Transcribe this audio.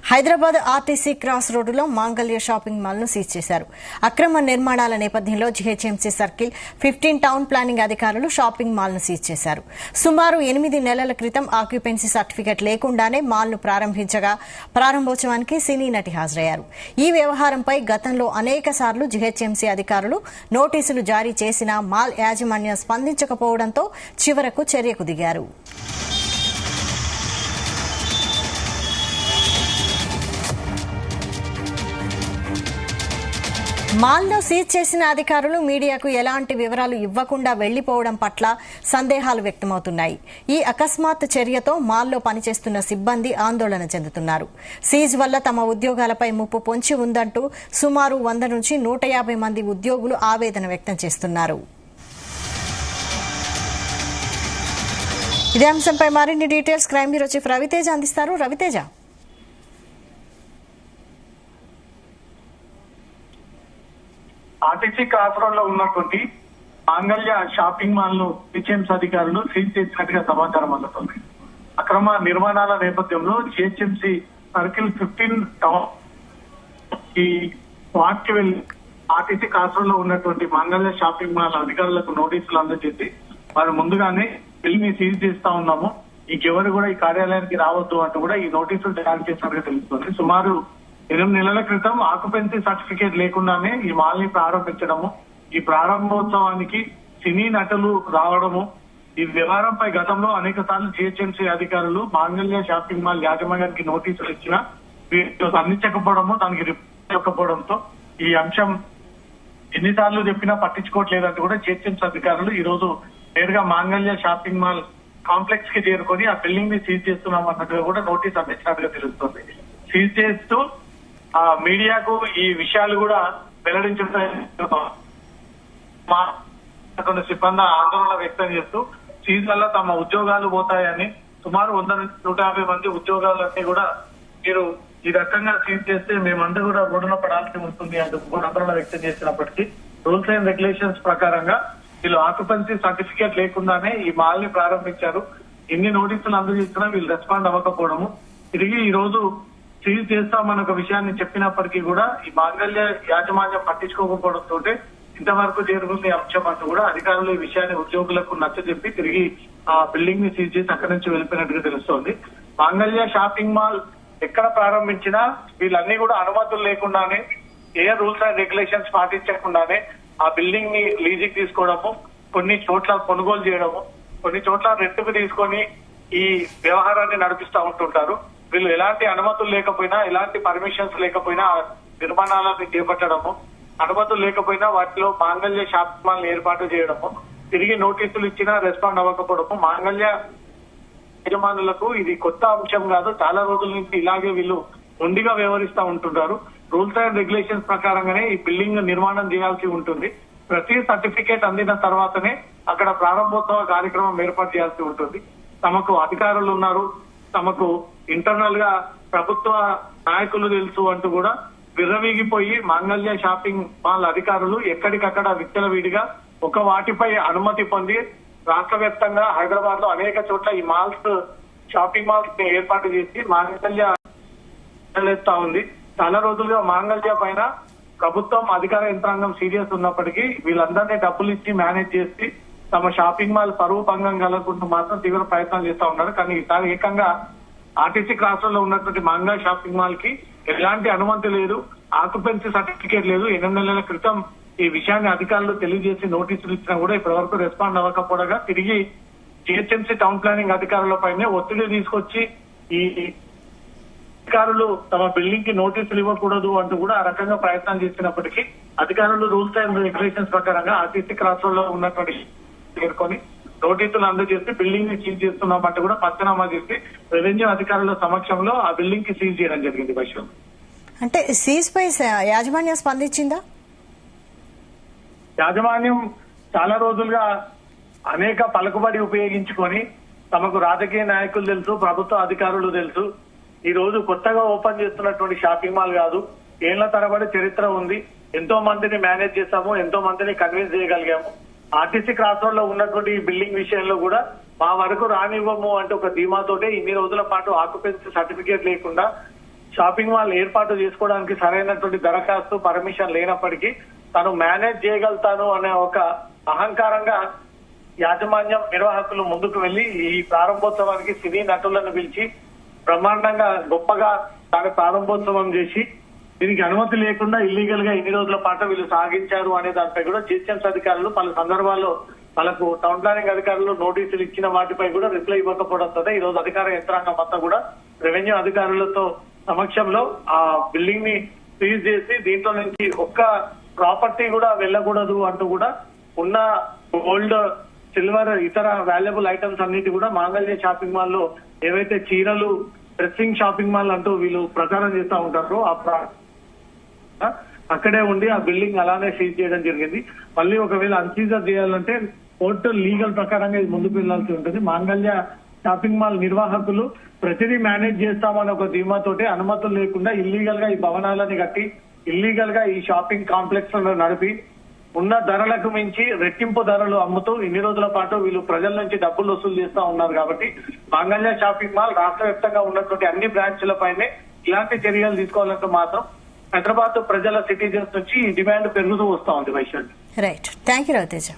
Hyderabad RTC cross రోడ్డులో మాంగళ్య shopping mall ను సీజ్ చేశారు. అక్రమ నిర్మాణాల నేపథ్యంలో జీహెచ్ఎంసీ సర్కిల్ 15 టౌన్ ప్లానింగ్ అధికారులు షాపింగ్ మాల్ ను సీజ్ చేశారు. సుమారు 8 నెలల క్రితం ఆక్యుపెన్సీ సర్టిఫికెట్ లేకుండానే మాల్ ను ప్రారంభించగా ప్రారంభోత్సవానికి సినీ నటి హాజరయ్యారు. ఈ వ్యవహారంపై గతంలో అనేక సార్లు జీహెచ్ఎంసీ అధికారులు నోటీసులు జారీ చేసినా మాల్ యాజమాన్యం స్పందించకపోవడంతో చివరకు చర్యకు దిగారు. మాల్ను సీజ్ చేసిన అధికారులు మీడియాకు ఎలాంటి వివరాలు ఇవ్వకుండా వెళ్లిపోవడం పట్ల సందేహాలు వ్యక్తమవుతున్నాయి. ఈ అకస్మాత్ చర్యతో మాల్లో పనిచేస్తున్న సిబ్బంది ఆందోళన చెందుతున్నారు. సీజ్ వల్ల తమ ఉద్యోగాలపై ముప్పు పొంచి ఉందంటూ సుమారు 100 నుంచి 150 మంది ఉద్యోగులు ఆవేదన వ్యక్తం చేస్తున్నారు. ఇదే అంశంపై మరిన్ని details crime bureau chief Raviteja అందిస్తారు. రవితేజ, ఆర్టీసీ క్రాస్ రోడ్ లో ఉన్నటువంటి మాంగళ్య షాపింగ్ మాల్ ను జీహెచ్ఎంసీ అధికారులు సీజ్ చేసినట్టుగా సమాచారం అందుతుంది. అక్రమ నిర్మాణాల నేపథ్యంలో జీహెచ్ఎంసీ సర్కిల్ 15 టౌన్ ఈ స్పాట్ కి వెళ్లి ఆర్టీసీ క్రాస్ రోడ్ లో ఉన్నటువంటి మాంగళ్య షాపింగ్ మాల్ అధికారులకు నోటీసులు అందజేసి వారు ముందుగానే బిల్ని సీజ్ చేస్తా ఉన్నాము, ఇంకెవరు కూడా ఈ కార్యాలయానికి రావద్దు అంటూ కూడా ఈ నోటీసులు జారీ చేసినట్టుగా తెలుస్తుంది. సుమారు 8 నెలల క్రితం ఆక్యుపెన్సీ సర్టిఫికేట్ లేకుండానే ఈ మాల్ ని ప్రారంభించడము, ఈ ప్రారంభోత్సవానికి సినీ నటులు రావడము, ఈ వ్యవహారంపై గతంలో అనేక సార్లు జీహెచ్ఎంసీ అధికారులు మాంగళ్య షాపింగ్ మాల్ యాజమాన్యానికి నోటీసులు ఇచ్చినా వీటితో స్పందించకపోవడము, దానికి రిపోర్ట్ ఇవ్వకపోవడంతో ఈ అంశం ఎన్నిసార్లు చెప్పినా పట్టించుకోవట్లేదంటూ కూడా జీహెచ్ఎంసీ అధికారులు ఈ రోజు నేరుగా మాంగళ్య షాపింగ్ మాల్ కాంప్లెక్స్ కి చేరుకొని ఆ బిల్డింగ్ ని సీజ్ చేస్తున్నాం అన్నట్టుగా కూడా నోటీస్ అందించినట్టుగా తెలుస్తుంది. సీజ్ చేస్తూ మీడియాకు ఈ విషయాలు కూడా వెల్లడించడం సిబ్బంది ఆందోళన వ్యక్తం చేస్తూ సీజ్ వల్ల తమ ఉద్యోగాలు పోతాయని, సుమారు 100 నుంచి 150 మంది ఉద్యోగాలన్నీ కూడా మీరు ఈ రకంగా సీజ్ చేస్తే మేమంతా కూడా రోడ్డున పడాల్సి ఉంటుంది అంటూ ఆందోళన వ్యక్తం చేసినప్పటికీ రూల్స్ అండ్ రెగ్యులేషన్స్ ప్రకారంగా వీళ్ళు ఆక్యుపెన్సీ సర్టిఫికేట్ లేకుండానే ఈ మాల్ ని ప్రారంభించారు. ఎన్ని నోటీసులు అందజేసినా వీళ్ళు రెస్పాండ్ అవ్వకపోవడము, తిరిగి ఈ రోజు సీజ్ చేస్తామన్న ఒక విషయాన్ని చెప్పినప్పటికీ కూడా ఈ మాంగళ్య యాజమాన్యం పట్టించుకోకపోవడంతో ఇంతవరకు జరుగుతుంది అంశం అంటూ కూడా అధికారులు ఈ విషయాన్ని ఉద్యోగులకు నచ్చజెప్పి తిరిగి ఆ బిల్డింగ్ ని సీజ్ చేసి అక్కడి నుంచి వెళ్ళిపోయినట్టుగా తెలుస్తోంది. మాంగళ్య షాపింగ్ మాల్ ఎక్కడ ప్రారంభించినా వీళ్ళన్నీ కూడా అనుమతులు లేకుండానే, ఏ రూల్స్ అండ్ రెగ్యులేషన్స్ పాటించకుండానే ఆ బిల్డింగ్ ని లీజుకి తీసుకోవడము, కొన్ని చోట్ల కొనుగోలు చేయడము, కొన్ని చోట్ల రెంట్కు తీసుకొని ఈ వ్యవహారాన్ని నడిపిస్తూ ఉంటుంటారు. వీళ్ళు ఎలాంటి అనుమతులు లేకపోయినా, ఎలాంటి పర్మిషన్స్ లేకపోయినా నిర్మాణాలను చేపట్టడము, అనుమతులు లేకపోయినా వాటిలో మాంగళ్య షాపింగ్ మాల్ ఏర్పాటు చేయడము, తిరిగి నోటీసులు ఇచ్చినా రెస్పాండ్ అవ్వకపోవడము మాంగళ్య యజమానులకు ఇది కొత్త అంశం కాదు. చాలా రోజుల నుంచి ఇలాగే వీళ్ళు మొండిగా వ్యవహరిస్తూ ఉంటుంటారు. రూల్స్ అండ్ రెగ్యులేషన్స్ ప్రకారంగానే ఈ బిల్డింగ్ నిర్మాణం చేయాల్సి ఉంటుంది. ప్రతి సర్టిఫికేట్ అందిన తర్వాతనే అక్కడ ప్రారంభోత్సవ కార్యక్రమం ఏర్పాటు చేయాల్సి ఉంటుంది. తమకు అధికారులు ఉన్నారు, తమకు ఇంటర్నల్ గా ప్రభుత్వ నాయకులు తెలుసు అంటూ కూడా విర్రవీగిపోయి మాంగళ్య షాపింగ్ మాల్ అధికారులు ఎక్కడికక్కడ విచ్చలవిడిగా ఒక వాటిపై అనుమతి పొంది రాష్ట్ర వ్యాప్తంగా హైదరాబాద్ లో అనేక చోట్ల ఈ మాల్స్, షాపింగ్ మాల్స్ ని ఏర్పాటు చేసి మాంగళ్య ఉంది. చాలా రోజులుగా మాంగళ్య పైన ప్రభుత్వం అధికార యంత్రాంగం సీరియస్ ఉన్నప్పటికీ వీళ్ళందరినీ డబ్బులు ఇచ్చి మేనేజ్ చేసి తమ షాపింగ్ మాల్ పరువు భంగం కలగకుండా మాత్రం తీవ్ర ప్రయత్నాలు చేస్తా ఉన్నారు. కానీ ఈసారి ఏకంగా ఆర్టీసీ క్రాస్ రోడ్ లో ఉన్నటువంటి మాంగళ్య షాపింగ్ మాల్ కి ఎలాంటి అనుమతి లేదు, ఆక్యుపెన్సీ సర్టిఫికేట్ లేదు. 8 నెలల క్రితం ఈ విషయాన్ని అధికారులు తెలియజేసి నోటీసులు ఇచ్చినా కూడా ఇప్పటి వరకు రెస్పాండ్ అవ్వకపోవడంగా తిరిగి జీహెచ్ఎంసీ టౌన్ ప్లానింగ్ అధికారులపైనే ఒత్తిడి తీసుకొచ్చి ఈ అధికారులు తమ బిల్డింగ్ కి నోటీసులు ఇవ్వకూడదు అంటూ కూడా ఆ రకంగా ప్రయత్నాలు చేసినప్పటికీ అధికారులు రూల్స్ అండ్ రెగ్యులేషన్స్ ప్రకారంగా ఆర్టీసీ క్రాస్ రోడ్ లో ఉన్నటువంటి చేరుకొని నోటీసులు అందజేసి బిల్డింగ్ ని సీజ్ చేస్తున్నామంటూ కూడా పంచనామా చేసి రెవెన్యూ అధికారుల సమక్షంలో ఆ బిల్డింగ్ కి సీజ్ చేయడం జరిగింది. వైశ్వం, అంటే సీజ్ పై యాజమాన్యం స్పందించిందా? యాజమాన్యం చాలా రోజులుగా అనేక పలుకుబడి ఉపయోగించుకొని తమకు రాజకీయ నాయకులు తెలుసు, ప్రభుత్వ అధికారులు తెలుసు, ఈ రోజు కొత్తగా ఓపెన్ చేస్తున్నటువంటి షాపింగ్ మాల్ కాదు, ఏళ్ల తరబడి చరిత్ర ఉంది, ఎంతో మందిని మేనేజ్ చేశాము, ఎంతో మందిని కన్విన్స్ చేయగలిగాము. ఆర్టీసీ క్రాస్ రోడ్ లో ఉన్నటువంటి బిల్డింగ్ విషయంలో కూడా మా వరకు రానివ్వము అంటే ఒక ధీమాతోటే ఇన్ని రోజుల పాటు ఆక్యుపెన్సీ సర్టిఫికేట్ లేకుండా షాపింగ్ మాల్ ఏర్పాటు చేసుకోవడానికి సరైనటువంటి దరఖాస్తు పర్మిషన్ లేనప్పటికీ తను మేనేజ్ చేయగలుగుతాను అనే ఒక అహంకారంగా యాజమాన్యం నిర్వాహకులు ముందుకు వెళ్లి ఈ ప్రారంభోత్సవానికి సినీ నటులను పిలిచి బ్రహ్మాండంగా గొప్పగా తాను ప్రారంభోత్సవం చేసి దీనికి అనుమతి లేకుండా ఇల్లీగల్ గా ఇన్ని రోజుల పాటు వీళ్ళు సాగించారు అనే దానిపై కూడా జిహెచ్ఎంసీ అధికారులు పలు సందర్భాల్లో వాళ్ళకు టౌన్ ప్లానింగ్ అధికారులు నోటీసులు ఇచ్చిన వాటిపై కూడా రిప్లై ఇవ్వకపోవడంతో ఈ రోజు అధికార యంత్రాంగం అంతా కూడా రెవెన్యూ అధికారులతో సమక్షంలో ఆ బిల్డింగ్ ని సీజ్ చేసి దీంట్లో నుంచి ఒక్క ప్రాపర్టీ కూడా వెళ్ళకూడదు అంటూ కూడా ఉన్న గోల్డ్ సిల్వర్ ఇతర వాల్యుబుల్ ఐటమ్స్ అన్నిటి కూడా మాంగళ్య షాపింగ్ మాల్ లో ఏవైతే చీరలు డ్రెస్సింగ్ షాపింగ్ మాల్ అంటూ వీళ్ళు ప్రచారం చేస్తూ ఉంటారో అక్కడే ఉండి ఆ బిల్డింగ్ అలానే సీజ్ చేయడం జరిగింది. మళ్ళీ ఒకవేళ అన్సీజర్ చేయాలంటే కోర్టు లీగల్ ప్రకారంగా ఇది ముందుకు వెళ్లాల్సి ఉంటుంది. మాంగళ్య షాపింగ్ మాల్ నిర్వాహకులు ప్రతిదీ మేనేజ్ చేస్తామని ఒక ధీమాతోటి అనుమతులు లేకుండా ఇల్లీగల్ గా ఈ భవనాలని కట్టి ఇల్లీగల్ గా ఈ షాపింగ్ కాంప్లెక్స్ నడిపి ఉన్న ధరలకు మించి రెట్టింపు ధరలు అమ్ముతూ ఇన్ని రోజుల పాటు వీళ్ళు ప్రజల నుంచి డబ్బులు వసూలు చేస్తా ఉన్నారు. కాబట్టి మాంగళ్య షాపింగ్ మాల్ రాష్ట్ర వ్యాప్తంగా ఉన్నటువంటి అన్ని బ్రాంచ్లపైనే ఇలాంటి చర్యలు తీసుకోవాలంటే మాత్రం హైదరాబాద్ ప్రజల సిటిజన్స్ నుంచి డిమాండ్ పెరుగుతూ వస్తా ఉంది. Vaishali right, thank you Raviteja.